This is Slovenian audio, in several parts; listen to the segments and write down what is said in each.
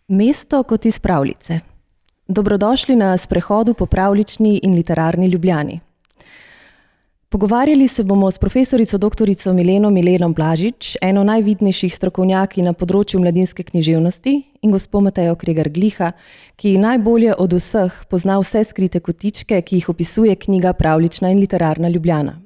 Mesto kot iz pravljice. Dobrodošli na sprehodu po pravljični in literarni Ljubljani. Pogovarjali se bomo s profesorico doktorico Mileno Blažič, eno najvidnejših strokovnjaki na področju mladinske književnosti, in gospo Matejo Kregar Gliha, ki najbolje od vseh pozna vse skrite kotičke, ki jih opisuje knjiga Pravljična in literarna Ljubljana.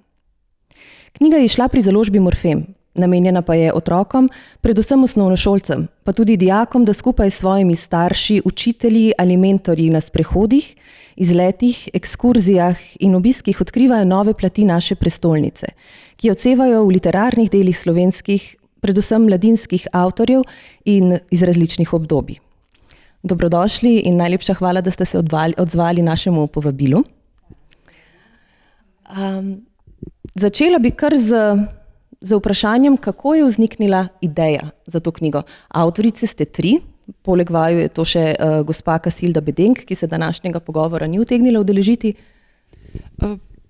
Knjiga je izšla pri založbi Morfem. Namenjena pa je otrokom, predvsem osnovnošolcem, pa tudi dijakom, da skupaj s svojimi starši, učitelji ali mentorji na sprehodih, izletih, ekskurzijah in obiskih odkrivajo nove plati naše prestolnice, ki odsevajo v literarnih delih slovenskih, predvsem mladinskih avtorjev in iz različnih obdobij. Dobrodošli in najlepša hvala, da ste se odzvali našemu povabilu. Začela bi kar z vprašanjem, kako je vzniknila ideja za to knjigo. Avtorice ste 3, poleg vaju je to še gospa Kasilda Bedenk, ki se današnjega pogovora ni utegnila udeležiti.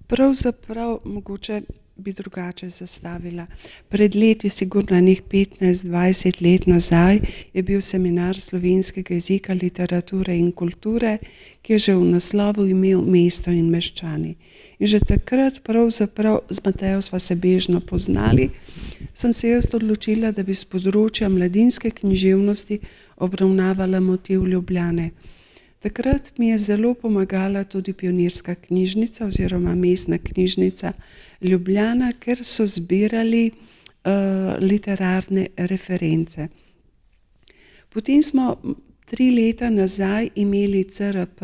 Pravzaprav mogoče bi drugače zastavila. Pred leti, sigurno enih 15-20 let nazaj, je bil seminar slovenskega jezika, literature in kulture, ki je že v naslovu imel Mesto in meščani. In že takrat pravzaprav z Matejo sva se bežno poznali, sem se jaz odločila, da bi s področja mladinske književnosti obravnavala motiv Ljubljane. Takrat mi je zelo pomagala tudi Pionirska knjižnica oziroma Mestna knjižnica Ljubljana, ker so zbirali literarne reference. Potem smo 3 leta nazaj imeli CRP,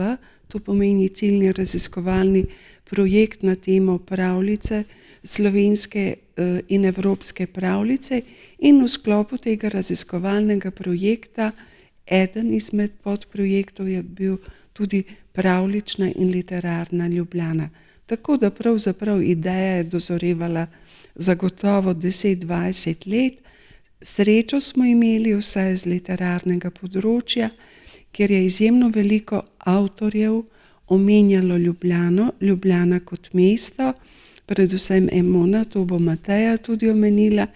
to pomeni ciljni raziskovalni projekt na temo pravljice, slovenske in evropske pravljice, in v sklopu tega raziskovalnega projekta eden izmed podprojektov je bil tudi Pravljična in literarna Ljubljana. Tako da pravzaprav ideja je dozorevala zagotovo 10-20 let. Srečo smo imeli vsaj z literarnega področja, kjer je izjemno veliko avtorjev omenjalo Ljubljano, Ljubljana kot mesto, predvsem Emona, to bo Mateja tudi omenila,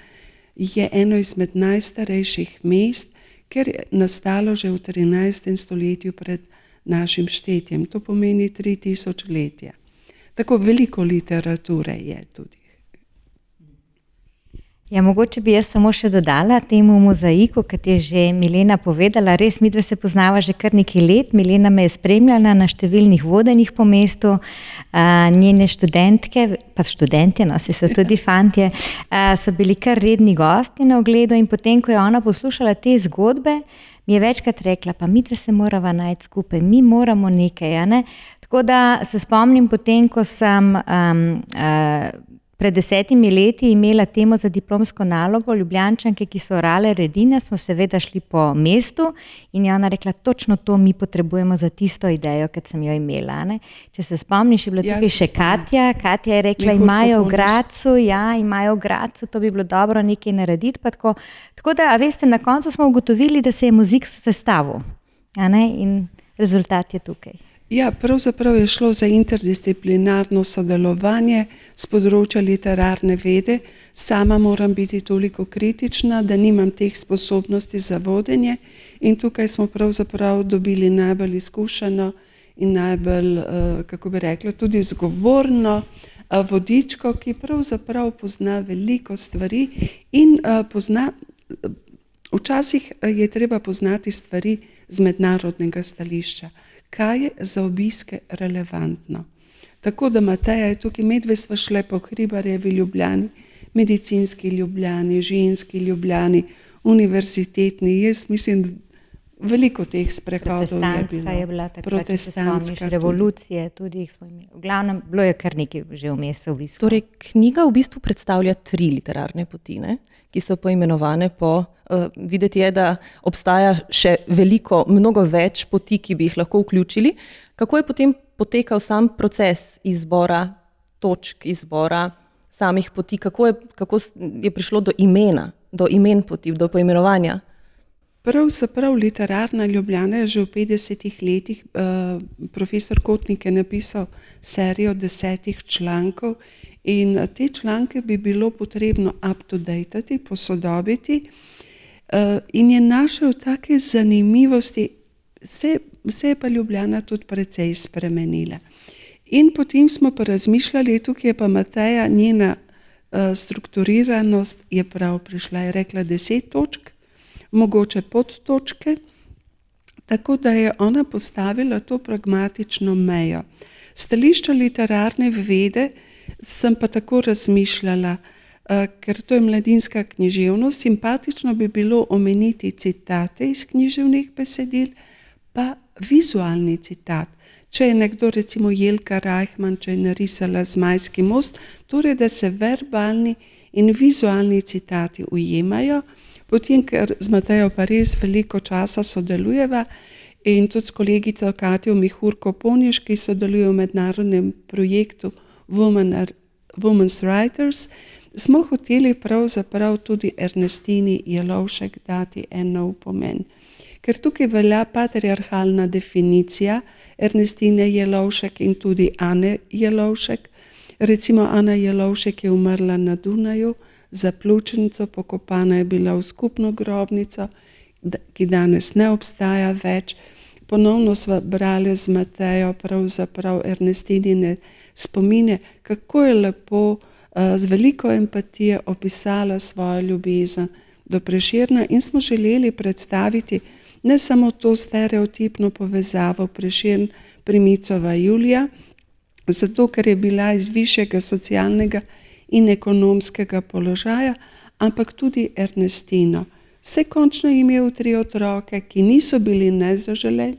je eno izmed najstarejših mest, ker je nastalo že v 13. stoletju pred našim štetjem. To pomeni 3000 letja. Tako veliko literature je tudi. Ja, mogoče bi jaz samo še dodala temu mozaiku, kot je že Milena povedala. Res, midve se poznava že kar nekaj let. Milena me je spremljala na številnih vodenjih po mestu. Njene študentke, pa študentje, no, se so tudi fantje, so bili kar redni gosti na ogledu, in potem, ko je ona poslušala te zgodbe, mi je večkrat rekla, pa midve se morava najti skupaj, mi moramo nekaj, a ne? Tako da se spomnim potem, ko sem pred 10 leti imela temo za diplomsko nalogo Ljubljančanke, ki so orale redine, smo seveda šli po mestu in je ona rekla, točno to mi potrebujemo za tisto idejo, kot sem jo imela. Ne? Če se spomniš, je bila tukaj še Katja. Katja je rekla, imajo v Gradcu, to bi bilo dobro nekaj narediti. Pa tako da, a veste, na koncu smo ugotovili, da se je muzik sestavil, a ne? In rezultat je tukaj. Ja, pravzaprav je šlo za interdisciplinarno sodelovanje z področja literarne vede. Sama moram biti toliko kritična, da nimam teh sposobnosti za vodenje, in tukaj smo pravzaprav dobili najbolj izkušeno in najbolj, kako bi rekla, tudi zgovorno vodičko, ki pravzaprav pozna veliko stvari in včasih je treba poznati stvari z mednarodnega stališča. Kaj je za obiske relevantno. Tako da Mateja je tukaj, medve sva šle po Hribarjevi Ljubljani, medicinski Ljubljani, ženski Ljubljani, univerzitetni. Jaz mislim, veliko teh sprehodov je bilo. Je bila takrat, če se spomniš, revolucije tudi. V glavnem, bilo je kar nekaj že vmes obiskov. Torej, knjiga v bistvu predstavlja 3 literarne poti, ne? Ki so poimenovane po, videti je, da obstaja še veliko, mnogo več poti, ki bi jih lahko vključili. Kako je potem potekal sam proces izbora točk, izbora samih poti? Kako je prišlo do imen poti, do poimenovanja? Pravzaprav literarna Ljubljana je že v 50 letih, profesor Kotnik je napisal serijo 10 člankov, in te članke bi bilo potrebno up-to-datati, posodobiti. in je našel take zanimivosti, se je pa Ljubljana tudi precej spremenila. In potem smo pa razmišljali, tukaj je pa Mateja, njena strukturiranost je prav prišla, je rekla 10 točk, mogoče podtočke, tako da je ona postavila to pragmatično mejo. Stališča literarne vede sem pa tako razmišljala, ker to je mladinska književnost, simpatično bi bilo omeniti citate iz književnih besedil, pa vizualni citat. Če je nekdo, recimo Jelka Reichmann, če je narisala Zmajski most, torej da se verbalni in vizualni citati ujemajo, potem, ker z Matejo pa res veliko časa sodelujeva in tudi s kolegico Katjo Mihur-Koponiš, ki sodeluje v mednarodnem projektu Women's Writers, smo hoteli pravzaprav tudi Ernestini Jelovšek dati en nov pomen. Ker tukaj velja patriarhalna definicija Ernestine Jelovšek in tudi Ane Jelovšek. Recimo Ana Jelovšek je umrla na Dunaju, za pljučnico, pokopana je bila v skupno grobnico, ki danes ne obstaja več. Ponovno sva brali z Matejo pravzaprav Ernestinine spomine, kako je lepo z veliko empatije opisala svojo ljubezen do Prešerna in smo želeli predstaviti ne samo to stereotipno povezavo Prešern, Primicova Julija, zato ker je bila iz višjega socialnega in ekonomskega položaja, ampak tudi Ernestino. Vse končno je imel 3 otroke, ki niso bili nezaželeni,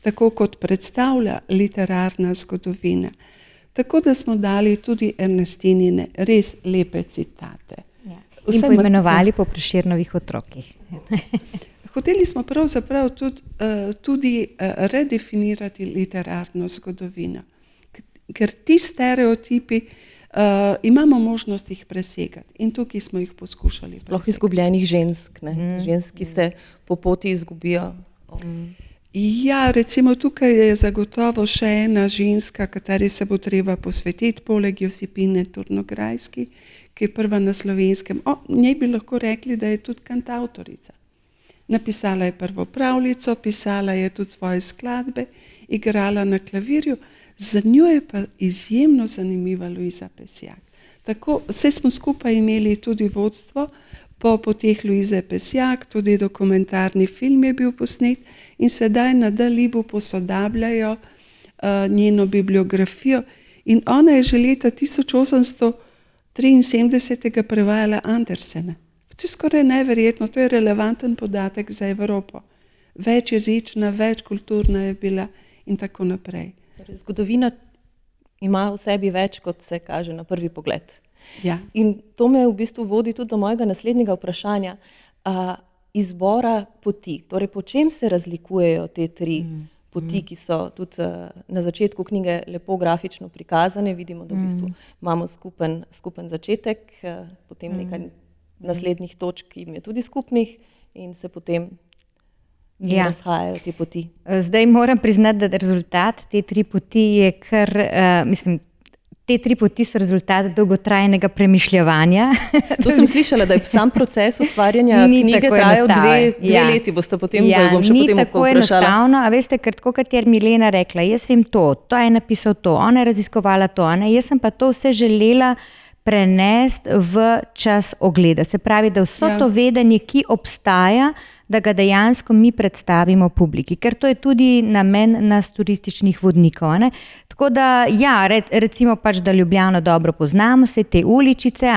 tako kot predstavlja literarna zgodovina. Tako da smo dali tudi Ernestinine res lepe citate. Ja. In poimenovali po Prešernovih otrokih. Hoteli smo pravzaprav tudi redefinirati literarno zgodovino, ker ti stereotipi imamo možnost jih presegati in tukaj smo jih poskušali presegati. Sploh izgubljenih žensk, ne? Žensk, ki se po poti izgubijo. Ja, recimo tukaj je zagotovo še ena ženska, kateri se bo treba posvetiti, poleg Josipine Turnograjski, ki je prva na Slovenskem. Njej bi lahko rekli, da je tudi kantavtorica. Napisala je prvo pravljico, pisala je tudi svoje skladbe, igrala na klavirju, za njo je pa izjemno zanimiva Luisa Pesjak. Tako, vse smo skupaj imeli tudi vodstvo po poteh Luise Pesjak, tudi dokumentarni film je bil posnet in sedaj na D-Libu posodabljajo njeno bibliografijo in ona je že leta 1873 prevajala Andersena. To je skoraj neverjetno, to je relevanten podatek za Evropo. Večjezična, večkulturna je bila in tako naprej. Zgodovina ima v sebi več, kot se kaže na prvi pogled. Ja. In to me v bistvu vodi tudi do mojega naslednjega vprašanja. Izbora poti. Torej, po čem se razlikujejo te 3 poti, ki so tudi na začetku knjige lepo grafično prikazane. Vidimo, da v bistvu imamo skupen začetek, potem nekaj naslednjih točk, ki jim je tudi skupnih in se potem razhajajo te poti. Zdaj moram priznati, da rezultat te 3 poti je kar, te 3 poti so rezultat dolgotrajnega premišljevanja. To sem slišala, da je sam proces ustvarjanja knjige trajal 2 leti, boste potem, bom še potem vprašala. Ni tako enostavno, a veste, ker tako, kot je Milena rekla, jaz vem to je napisal to, ona je raziskovala to, jaz sem pa to vse želela prenesti v čas ogleda. Se pravi, da vso to vedenje, ki obstaja, da ga dejansko mi predstavimo publiki, ker to je tudi namen nas turističnih vodnikov. Tako da, recimo pač, da Ljubljano dobro poznamo, vse te uličice,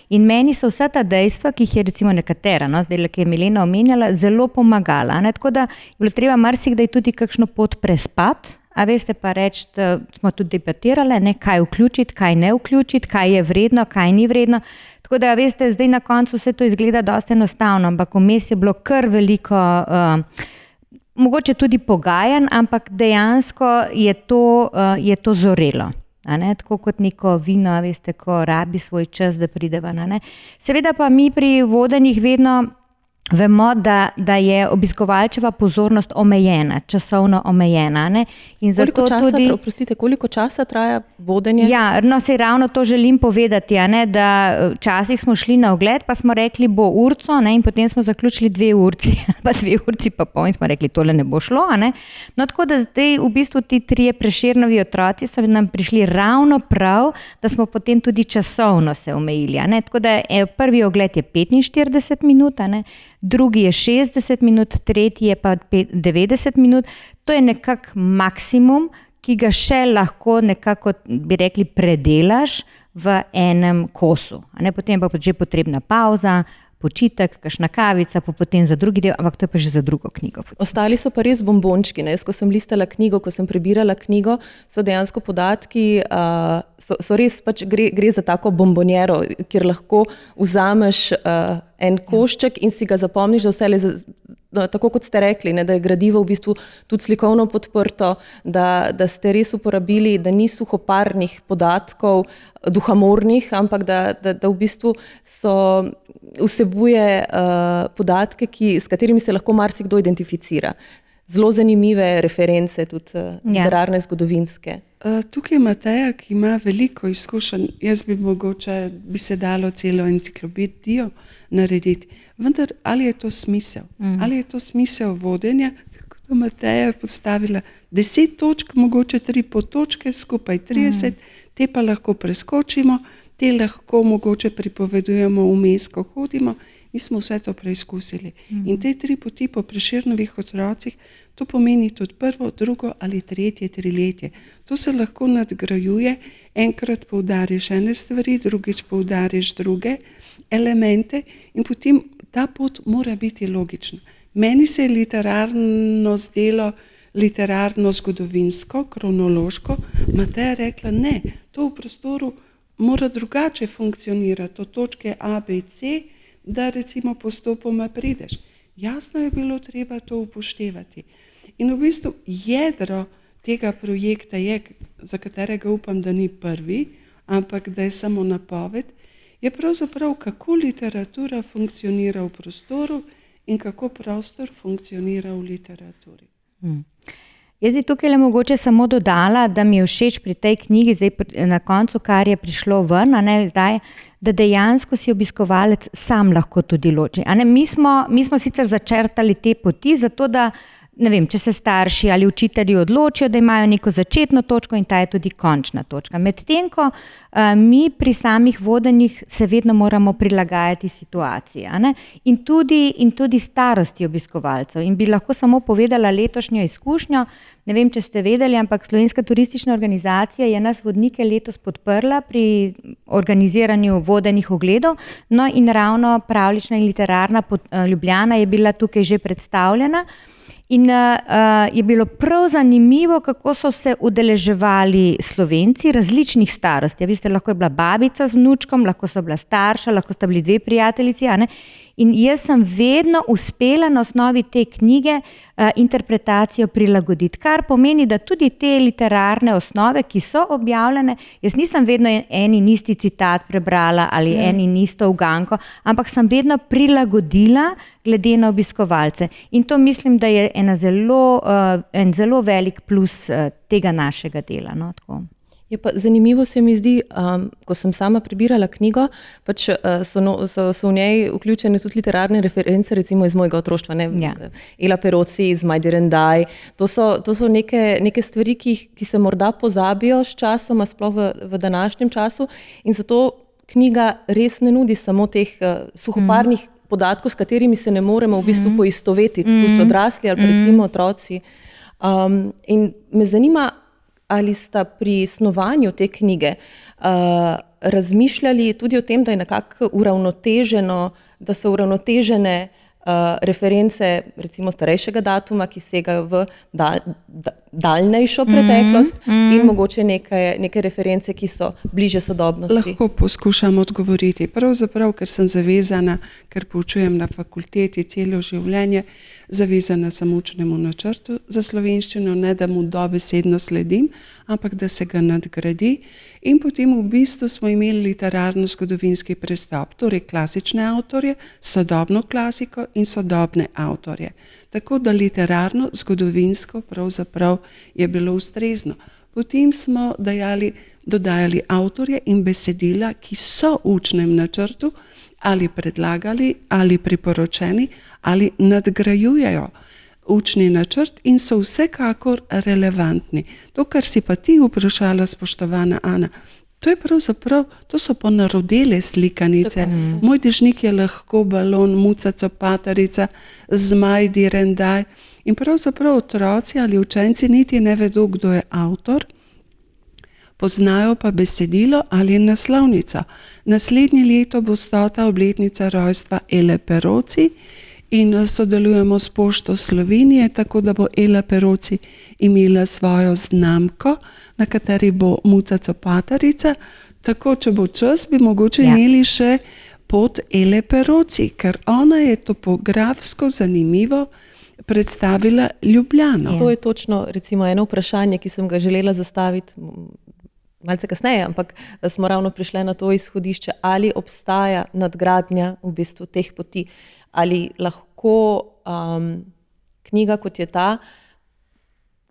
in meni so vsa ta dejstva, ki jih je recimo nekatera, zdaj, ki je Milena omenjala, zelo pomagala. Tako da je bilo treba marsikdaj tudi kakšno pot prespati, a veste pa reči, da smo tudi debatirali, kaj vključiti, kaj ne vključiti, kaj je vredno, kaj ni vredno. Tako da, veste, zdaj na koncu vse to izgleda dosti enostavno, ampak vmes je bilo kar veliko, mogoče tudi pogajanj, ampak dejansko je to zorelo. Tako kot neko vino, veste, ko rabi svoj čas, da prideva. Seveda pa mi pri vodenjih vedno Vemo, da je obiskovalčeva pozornost omejena, časovno omejena. Ne? In koliko časa traja vodenje? Ja, no, sej ravno to želim povedati, da včasih smo šli na ogled, pa smo rekli, bo urco, ne? In potem smo zaključili 2 urci, pa 2 urci pa pol in smo rekli, tole ne bo šlo. Ne? No, tako da zdaj v bistvu ti 3 Prešernovi otroci so nam prišli ravno prav, da smo potem tudi časovno se omejili. Ne? Tako da prvi ogled je 45 minut, drugi je 60 minut, tretji je pa 90 minut. To je nekak maksimum, ki ga še lahko nekako, bi rekli, predelaš v enem kosu. Potem pa že potrebna pauza, počitek, kakšna kavica, pa potem za drugi del, ampak to je pa že za drugo knjigo. Ostali so pa res bombončki. Jaz, ko sem listala knjigo, ko sem prebirala knjigo, so dejansko podatki, so res gre za tako bombonjero, kjer lahko vzameš en košček in si ga zapomniš za vse, tako kot ste rekli, da je gradivo v bistvu tudi slikovno podprto, da ste res uporabili, da ni suhoparnih podatkov, duhamornih, ampak da v bistvu vsebuje podatke, s katerimi se lahko marsikdo identificira. Zelo zanimive reference, tudi literarne, zgodovinske. Tukaj je Mateja, ki ima veliko izkušenj. Jaz bi se dalo celo enciklopedijo narediti. Vendar, ali je to smisel? Ali je to smisel vodenja? Tako da Mateja je postavila 10 točk, mogoče 3 podtočke, skupaj 30, te pa lahko preskočimo, te lahko mogoče pripovedujemo vmes, ko hodimo. Mi smo vse to preizkusili. In te 3 poti po Prešernovih otrocih, to pomeni tudi 1., 2. ali 3. triletje. To se lahko nadgrajuje, enkrat poudariš ene stvari, drugič poudariš druge elemente in potem ta pot mora biti logična. Meni se je literarno zdelo, literarno-zgodovinsko, kronološko, Mateja rekla, ne, to v prostoru mora drugače funkcionirati, od točke A, B, C, da recimo postopoma prideš. Jasno je bilo treba to upoštevati. In v bistvu jedro tega projekta je, za katerega upam, da ni prvi, ampak da je samo napoved, je pravzaprav, kako literatura funkcionira v prostoru in kako prostor funkcionira v literaturi. Jaz bi tukaj le mogoče samo dodala, da mi je všeč pri tej knjigi, zdaj na koncu, kar je prišlo ven, zdaj, da dejansko si obiskovalec sam lahko tudi loči. Mi smo sicer začrtali te poti, zato da, ne vem, če se starši ali učitelji odločijo, da imajo neko začetno točko in ta je tudi končna točka. Medtem ko mi pri samih vodenjih se vedno moramo prilagajati situaciji, in tudi starosti obiskovalcev. In bi lahko samo povedala letošnjo izkušnjo, ne vem, če ste vedeli, ampak Slovenska turistična organizacija je nas vodnike letos podprla pri organiziranju vodenih ogledov, no in ravno Pravljična in literarna Ljubljana je bila tukaj že predstavljena. In je bilo prav zanimivo, kako so se udeleževali Slovenci različnih starosti. Veste, lahko je bila babica z vnučkom, lahko so bila starša, lahko sta bili 2 prijateljici. In jaz sem vedno uspela na osnovi te knjige interpretacijo prilagoditi, kar pomeni, da tudi te literarne osnove, ki so objavljene, jaz nisem vedno en in isti citat prebrala ali en in isto uganko, ampak sem vedno prilagodila glede na obiskovalce. In to mislim, da je en zelo velik plus tega našega dela. No, tako. Je pa zanimivo se mi zdi, ko sem sama prebirala knjigo, so v njej vključene tudi literarne reference, recimo iz mojega otroštva, Ela Peroci, iz My Dear and I. To so neke stvari, ki se morda pozabijo s časom, sploh v današnjem času, in zato knjiga res ne nudi samo teh suhoparnih podatkov, s katerimi se ne moremo v bistvu poistovetiti, tudi odrasli ali recimo otroci. In me zanima, ali sta pri snovanju te knjige razmišljali tudi o tem, da je nekako uravnoteženo, da so uravnotežene reference recimo starejšega datuma, ki segajo v daljnejšo preteklost in mogoče neke reference, ki so bliže sodobnosti. Lahko poskušam odgovoriti. Pravzaprav, ker sem zavezana, ker poučujem na fakulteti celo življenje, zavezana sem učnemu načrtu za slovenščino, ne da mu dobesedno sledim, ampak da se ga nadgradi. In potem v bistvu smo imeli literarno-zgodovinski pristop, torej klasične avtorje, sodobno klasiko in sodobne avtorje. Tako da literarno-zgodovinsko pravzaprav je bilo ustrezno. Potem smo dodajali avtorje in besedila, ki so v učnem načrtu ali predlagali, ali priporočeni, ali nadgrajujejo učni načrt in so vsekakor relevantni. To, kar si pa ti vprašala, spoštovana Ana, to so ponarodele slikanice. Moj dežnik je lahko balon, muca copatarica, zmaj, direndaj. In pravzaprav otroci ali učenci niti ne vedo, kdo je avtor, poznajo pa besedilo ali naslovnico. Naslednje leto bo 100. obletnica rojstva Ele Peroci in sodelujemo s Pošto Slovenije, tako da bo Ela Peroci imela svojo znamko, na kateri bo muca copatarica. Tako, če bo čas, bi mogoče imeli še pot Ele Peroci, ker ona je topografsko zanimivo predstavila Ljubljano. To je točno recimo eno vprašanje, ki sem ga želela zastaviti malce kasneje, ampak smo ravno prišli na to izhodišče, ali obstaja nadgradnja v bistvu teh poti, ali lahko knjiga, kot je ta,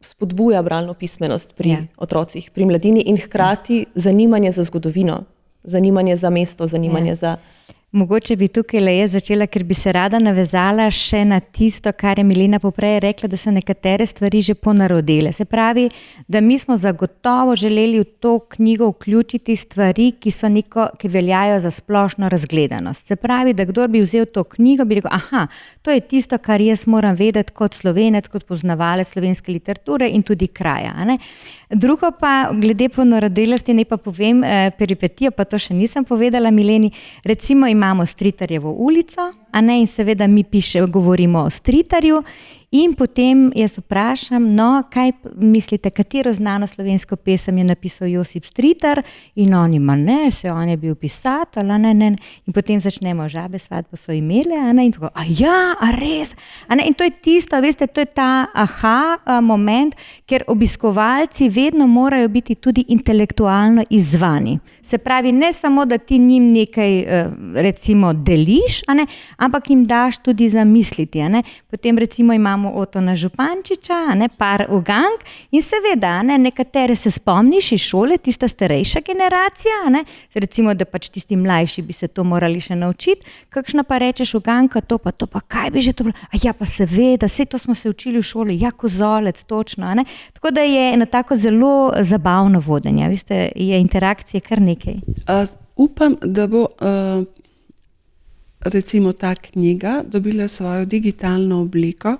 spodbuja bralno pismenost pri otrocih, pri mladini in hkrati zanimanje za zgodovino, zanimanje za mesto, zanimanje za... Mogoče bi tukaj le jaz začela, ker bi se rada navezala še na tisto, kar je Milena poprej rekla, da so nekatere stvari že ponarodele. Se pravi, da mi smo zagotovo želeli v to knjigo vključiti stvari, ki veljajo za splošno razgledanost. Se pravi, da kdor bi vzel to knjigo, bi rekel, aha, to je tisto, kar jaz moram vedeti kot Slovenec, kot poznavalec slovenske literature in tudi kraja. Ne? Drugo pa, glede ponarodelosti, naj pa povem peripetijo, pa to še nisem povedala Mileni. Recimo imamo Stritarjevo ulico, a ne, in seveda mi govorimo o Stritarju in potem jaz vprašam, no, kaj mislite, katero znano slovensko pesem je napisal Josip Stritar, in oni, ne, on je bil pisatelj, ne. In potem začnemo, Žabe svatbo so imele, a ne, in tako, a res, a ne, in to je tisto, veste, to je ta moment, ker obiskovalci vedno morajo biti tudi intelektualno izzvani. Se pravi, ne samo, da ti njim nekaj recimo deliš, a ne, ampak jim daš tudi zamisliti, a ne. Potem recimo imamo Otona Župančiča, a ne, par ugank in seveda, a ne, nekatere se spomniš iz šole, tista starejša generacija, a ne, recimo, da pač tisti mlajši bi se to morali še naučiti, kakšno pa rečeš uganka, to pa, kaj bi že to bilo, pa seveda, saj to smo se učili v šoli, kozolec, točno, a ne. Tako da je eno tako zelo zabavno vodenje, veste, je interakcije kar nekaj. Upam, da bo recimo ta knjiga dobila svojo digitalno obliko,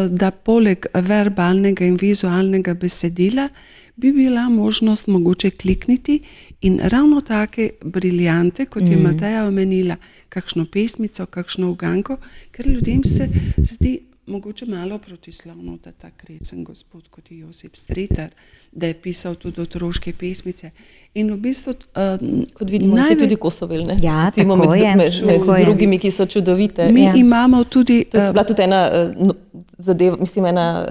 da poleg verbalnega in vizualnega besedila bi bila možnost mogoče klikniti in ravno take briljante, kot je Mateja omenila, kakšno pesmico, kakšno uganko, ker ljudem se zdi mogoče malo protislovno, da tak resen gospod kot je Josip Stritar, da je pisal tudi otroške pesmice. In v bistvu... kot vidimo, je tudi kosovelne. Ja, tako je. Med drugimi, ki so čudovite. Mi imamo tudi... To je bila tudi ena zadeva, mislim, ena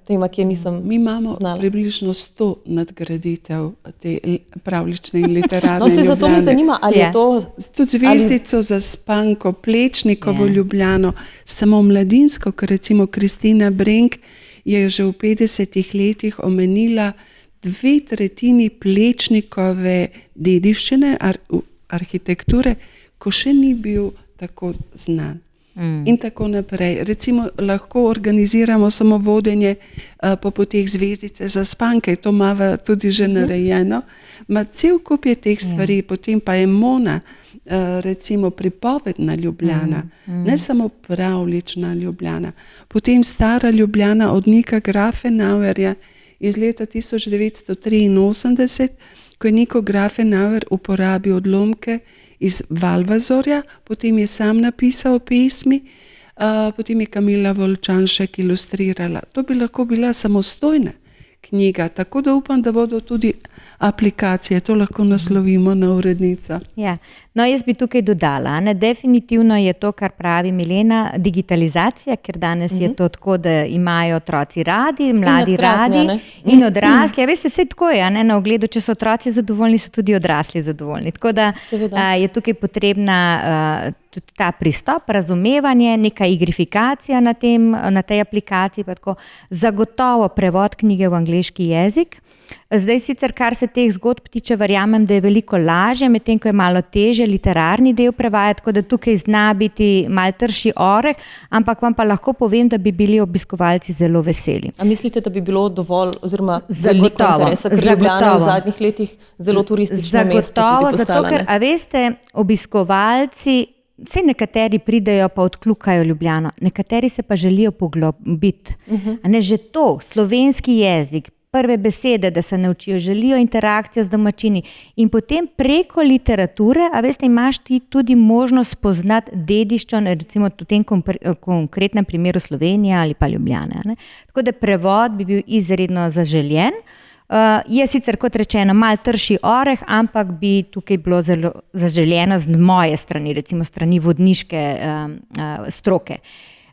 tema, ki je nisem znala. Mi imamo približno 100 nadgraditev te pravlične in literarne Ljubljane. No, se zato me zanima, ali je to... Tudi Zvezdico za Spanko, Plečnikovo Ljubljano, samo mladinsko, ker recimo Kristina Brenk je že v 50 letih omenila 2/3 Plečnikove dediščine, arhitekture, ko še ni bil tako znan. In tako naprej. Recimo lahko organiziramo samo vodenje po poteh Zvezdice za Spanke, to ima tudi že narejeno. Ma cel kup je teh stvari, potem pa je Mona, recimo pripovedna Ljubljana, ne samo pravlična Ljubljana. Potem stara Ljubljana od Nika Grafenauerja iz leta 1983, ko je Niko Grafenauer uporabil odlomke iz Valvazorja, potem je sam napisal pesmi, potem je Kamila Volčanšek ilustrirala. To bi lahko bila samostojna knjiga, tako da upam, da bodo tudi aplikacije, to lahko naslovimo na urednico. Ja. No, jaz bi tukaj dodala, definitivno je to, kar pravi Milena, digitalizacija, ker danes je to tako, da imajo otroci radi, mladi radi in odrasli. Veste, vse tako je, na ogledu, če so otroci zadovoljni, so tudi odrasli zadovoljni. Tako da je tukaj potrebna tudi ta pristop, razumevanje, neka igrifikacija na tej aplikaciji, pa tako zagotovo prevod knjige v angleški jezik. Zdaj sicer, kar se teh zgodb tiče, verjamem, da je veliko lažje, medtem ko je malo težje literarni del prevajati, tako da tukaj zna biti malo trši oreh, ampak vam pa lahko povem, da bi bili obiskovalci zelo veseli. A mislite, da bi bilo dovolj oziroma veliko interesa, ker Ljubljana v zadnjih letih zelo turistično mesto tudi postala? Zato, ker, a veste, obiskovalci, vse nekateri pridejo pa odkljukajo Ljubljano, nekateri se pa želijo poglobiti. Že to, slovenski jezik, prve besede, da se naučijo, želijo interakcijo z domačini in potem preko literature, a veste, imaš ti tudi možnost spoznati dediščino, recimo v tem konkretnem primeru Slovenije ali pa Ljubljane. Tako da prevod bi bil izredno zaželjen. Je sicer, kot rečeno, malo trši oreh, ampak bi tukaj bilo zelo zaželjeno z moje strani, recimo strani vodniške stroke.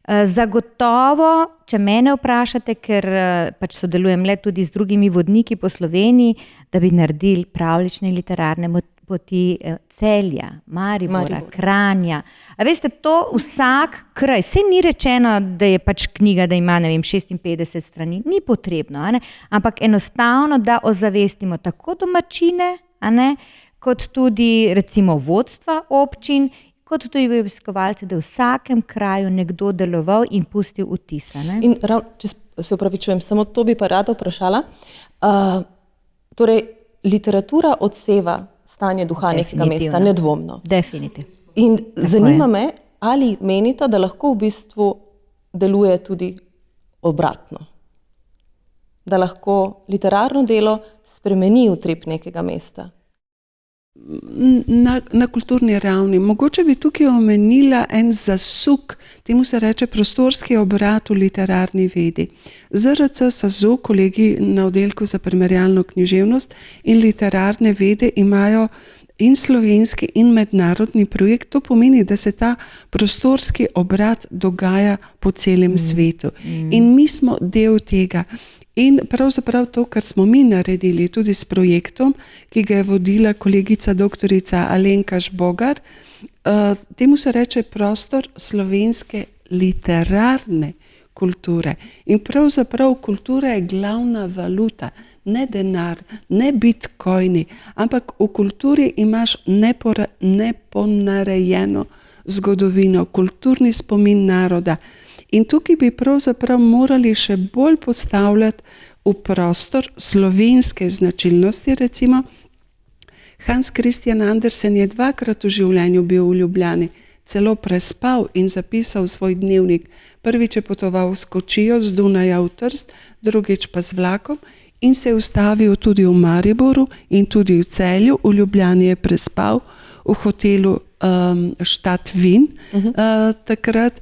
Zagotovo, če mene vprašate, ker pač sodelujem le tudi z drugimi vodniki po Sloveniji, da bi naredili pravljične literarne poti Celja, Maribora, Kranja. A veste, to vsak kraj, saj ni rečeno, da je pač knjiga, da ima, 56 strani, ni potrebno, ampak enostavno, da ozavestimo tako domačine, kot tudi recimo vodstva občin, kot tudi obiskovalci, da v vsakem kraju nekdo deloval in pustil vtis. In če se opravičujem, samo to bi pa rada vprašala. Torej, literatura odseva stanje duha nekega mesta, nedvomno. Definitivno. In zanima me, ali menite, da lahko v bistvu deluje tudi obratno? Da lahko literarno delo spremeni utrip nekega mesta? Na kulturni ravni. Mogoče bi tukaj omenila en zasuk, temu se reče prostorski obrat v literarni vedi. ZRC SAZU, kolegi na oddelku za primerjalno književnost in literarne vede imajo in slovenski in mednarodni projekt. To pomeni, da se ta prostorski obrat dogaja po celem svetu. In mi smo del tega. In pravzaprav to, kar smo mi naredili tudi s projektom, ki ga je vodila kolegica doktorica Alenka Žbogar, temu se reče prostor slovenske literarne kulture. In pravzaprav kultura je glavna valuta, ne denar, ne bitcoini, ampak v kulturi imaš neponarejeno zgodovino, kulturni spomin naroda. In tukaj bi pravzaprav morali še bolj postavljati v prostor slovenske značilnosti. Recimo, Hans Christian Andersen je 2-krat v življenju bil v Ljubljani, celo prespal in zapisal svoj dnevnik. Prvič je potoval s kočijo z Dunaja v Trst, drugič pa z vlakom in se je ustavil tudi v Mariboru in tudi v Celju. V Ljubljani je prespal v hotelu Stadtvin takrat.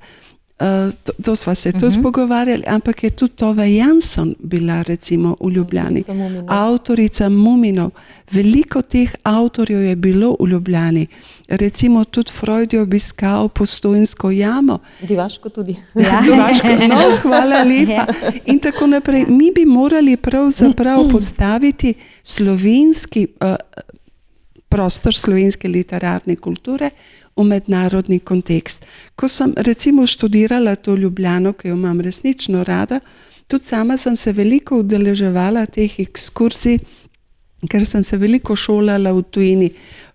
To sva se tudi pogovarjali, ampak je tudi Tove Jansson bila recimo v Ljubljani. Avtorica Muminov. Veliko teh avtorjev je bilo v Ljubljani. Recimo tudi Freud je obiskal Postojnsko jamo. Divaško tudi. Divaško, hvala lepa. In tako naprej. Mi bi morali pravzaprav postaviti slovenski prostor slovenske literarne kulture v mednarodni kontekst. Ko sem recimo študirala to Ljubljano, ki jo imam resnično rada, tudi sama sem se veliko udeleževala teh ekskurzij, ker sem se veliko šolala v tujini.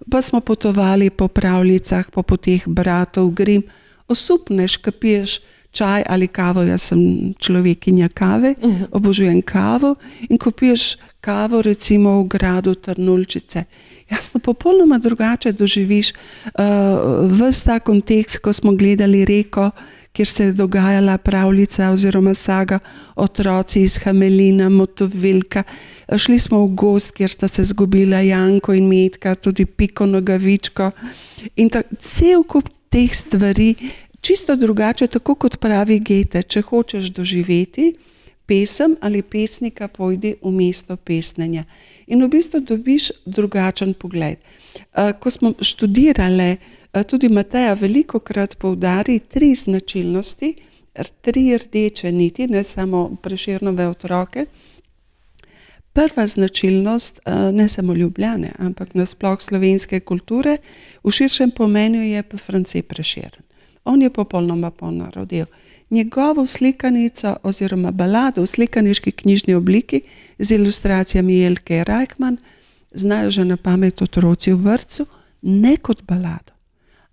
Pa smo potovali po pravljicah, po poteh bratov Grimm. Osupneš, ko piješ čaj ali kavo, jaz sem človekinja kave, obožujem kavo, in ko piješ kavo recimo v gradu Trnulčice, jasno, popolnoma drugače doživiš ves ta kontekst, ko smo gledali reko, kjer se je dogajala pravljica oziroma saga Otroci iz Hamelina, Motovilka. Šli smo v gozd, kjer sta se zgubila Janko in Metka, tudi Piko Nogavičko. In cel kup teh stvari čisto drugače, tako kot pravi Goethe, če hočeš doživeti pesem ali pesnika, pojdi v mesto pesnenja. In v bistvu dobiš drugačen pogled. Ko smo študirali, tudi Mateja velikokrat poudari 3 značilnosti, 3 rdeče niti, ne samo Prešernove otroke. Prva značilnost, ne samo Ljubljane, ampak nasploh slovenske kulture, v širšem pomenu je pa France Prešeren. On je popolnoma ponarodel. Njegovo slikanico oziroma balado v slikaniški knjižni obliki z ilustracijami Jelke Rajkman znajo že na pamet otroci v vrtcu, ne kot balado,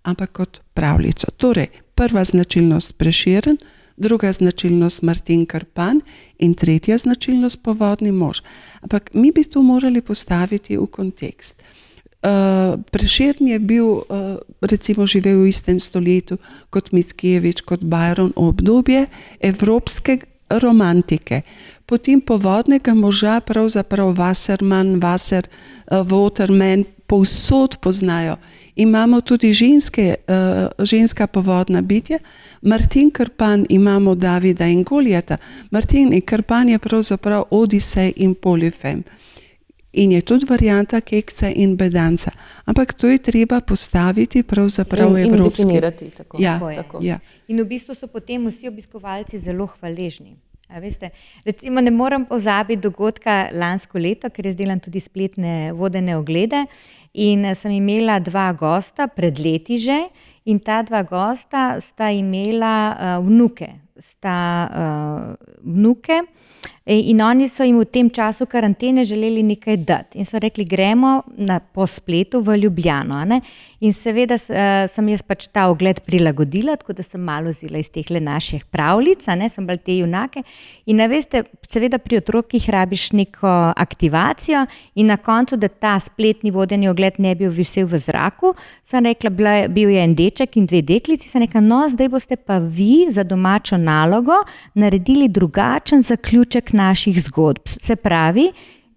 ampak kot pravljico. Torej, prva značilnost Prešeren, druga značilnost Martin Krpan in tretja značilnost Povodni mož. Ampak mi bi to morali postaviti v kontekst. Prešeren je bil, recimo živel v istem stoletju kot Mickiewicz, kot Byron, obdobje evropske romantike. Potem Povodnega moža pravzaprav Wassermann, Waterman povsod poznajo. Imamo tudi ženska povodna bitja. Martin Krpan imamo Davida in Golijata. Martin Krpan je pravzaprav Odisej in Polifem. In je tudi varianta Kekca in Bedanca. Ampak to je treba postaviti pravzaprav evropski. In definirati tako. Tako. Ja. In v bistvu so potem vsi obiskovalci zelo hvaležni. A veste, recimo ne morem pozabiti dogodka lansko leto, ker jaz delam tudi spletne vodene oglede in sem imela 2 gosta pred leti že in ta 2 gosta sta imela vnuke. Vnuke in oni so jim v tem času karantene želeli nekaj dati in so rekli, gremo po spletu v Ljubljano. Ne? In seveda sem jaz pač ta ogled prilagodila, tako da sem malo vzela iz teh naših pravljic, sem bolj te junake. In veste, seveda pri otrokih rabiš neko aktivacijo in na koncu, da ta spletni vodeni ogled ne bi visel v zraku, sem rekla, bil je en deček in 2 deklici, sem rekla, no, zdaj boste pa vi za domačo nalogo naredili drugačen zaključek naših zgodb. Se pravi,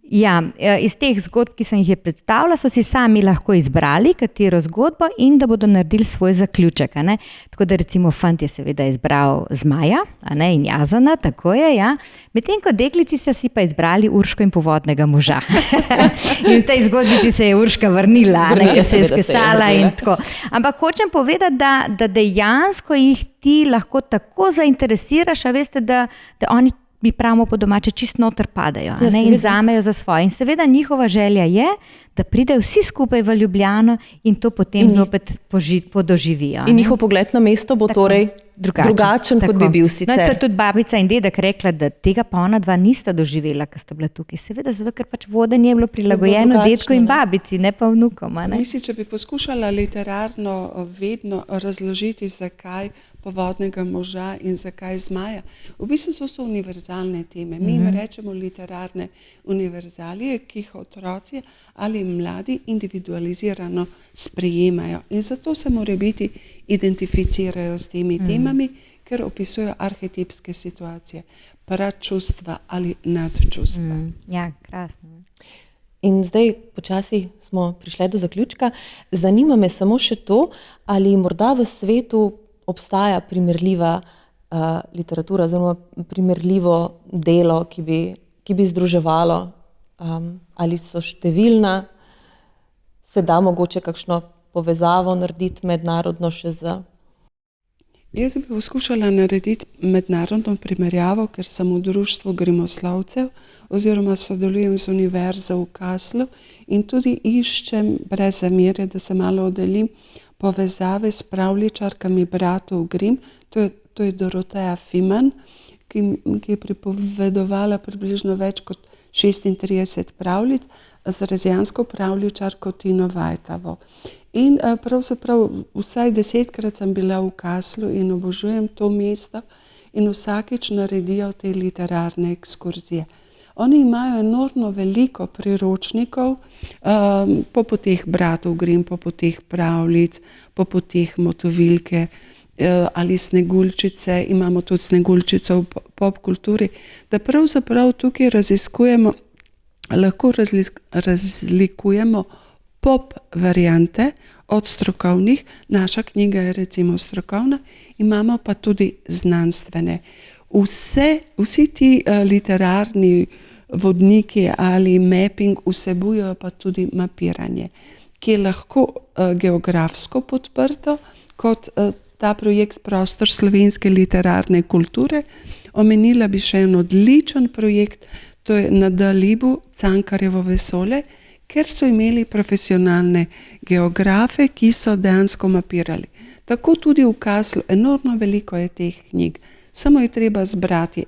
iz teh zgodb, ki sem jih predstavila, so si sami lahko izbrali, katero zgodbo in da bodo naredili svoj zaključek. Tako da recimo fant je seveda izbral Zmaja in Jazana, tako je, ja. Medtem ko deklici so si pa izbrali Urško in Povodnega moža. In v tej zgodbici se je Urška vrnila, ker se je skesala in tako. Ampak hočem povedati, da dejansko jih ti lahko tako zainteresiraš, a veste, da oni mi pravimo po domače, čist noter padajo in zamejo za svoje. In seveda njihova želja je, da pridejo vsi skupaj v Ljubljano in to potem zopet podoživijo. In njihov pogled na mesto bo torej drugačen kot bi bil sicer. No, so tudi babica in dedek rekla, da tega pa ona 2 nista doživela, ko sta bila tukaj. Seveda, zato ker pač vodenje je bilo prilagojeno dedku in babici, ne pa vnukom. Mislim, če bi poskušala literarno vedno razložiti, zakaj Povodnega moža in zakaj Zmaja. V bistvu to so univerzalne teme. Mi jim rečemo literarne univerzalije, ki jih otroci ali mladi individualizirano sprejemajo. In zato se morebiti identificirajo s temi temami, ker opisujejo arhetipske situacije, pračustva ali nadčustva. Ja, krasno. In zdaj počasi smo prišli do zaključka. Zanima me samo še to, ali morda v svetu obstaja primerljiva literatura oziroma primerljivo delo, ki bi združevalo, ali so številna, se da mogoče kakšno povezavo narediti mednarodno še z... Jaz bi poskušala narediti mednarodno primerjavo, ker sem v društvu grimoslovcev oziroma sodelujem z Univerzo v Kasslu in tudi iščem, brez zamere, da se malo oddaljim, povezave s pravljičarkami bratov Grimm. To je Doroteja Fiman, ki je pripovedovala približno več kot 36 pravljic z razijansko pravljičarko Tino Vajtavo. In pravzaprav vsaj 10-krat sem bila v Kasslu in obožujem to mesto in vsakič naredijo te literarne ekskurzije. Oni imajo enormno veliko priročnikov po poteh bratov Grimm, po poteh pravljic, po poteh Motovilke ali Sneguljčice, imamo tudi Sneguljčico v pop kulturi, da pravzaprav tukaj raziskujemo, lahko razlikujemo pop variante od strokovnih, naša knjiga je recimo strokovna, imamo pa tudi znanstvene. Vsi ti literarni vodniki ali mapping vsebujejo pa tudi mapiranje, ki je lahko geografsko podprto kot ta projekt Prostor slovenske literarne kulture. Omenila bi še en odličen projekt, to je na Dalibu Cankarjevo vesolje, ker so imeli profesionalne geografe, ki so dejansko mapirali. Tako tudi v Kaslu, enormno veliko je teh knjig, samo je treba zbrati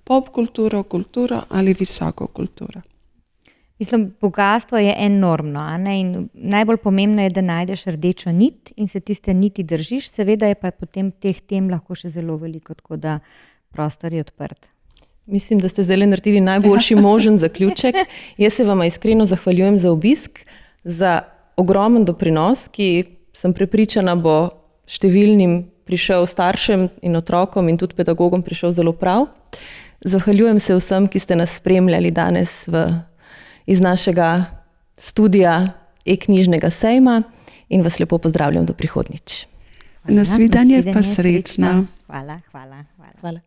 pop kulturo, kulturo ali visoko kulturo. Mislim, bogatstvo je enormno, a ne? In najbolj pomembno je, da najdeš rdečo nit in se tiste niti držiš, seveda je pa potem teh tem lahko še zelo veliko, tako da prostor je odprt. Mislim, da ste zdaj naredili najboljši možen zaključek. Jaz se vama iskreno zahvaljujem za obisk, za ogromen doprinos, ki sem prepričana bo številnim prišel, staršem in otrokom in tudi pedagogom prišel zelo prav. Zahvaljujem se vsem, ki ste nas spremljali danes iz našega studia e-knjižnega sejma in vas lepo pozdravljam do prihodnjič. Nasvidenje pa srečno. Hvala. Hvala.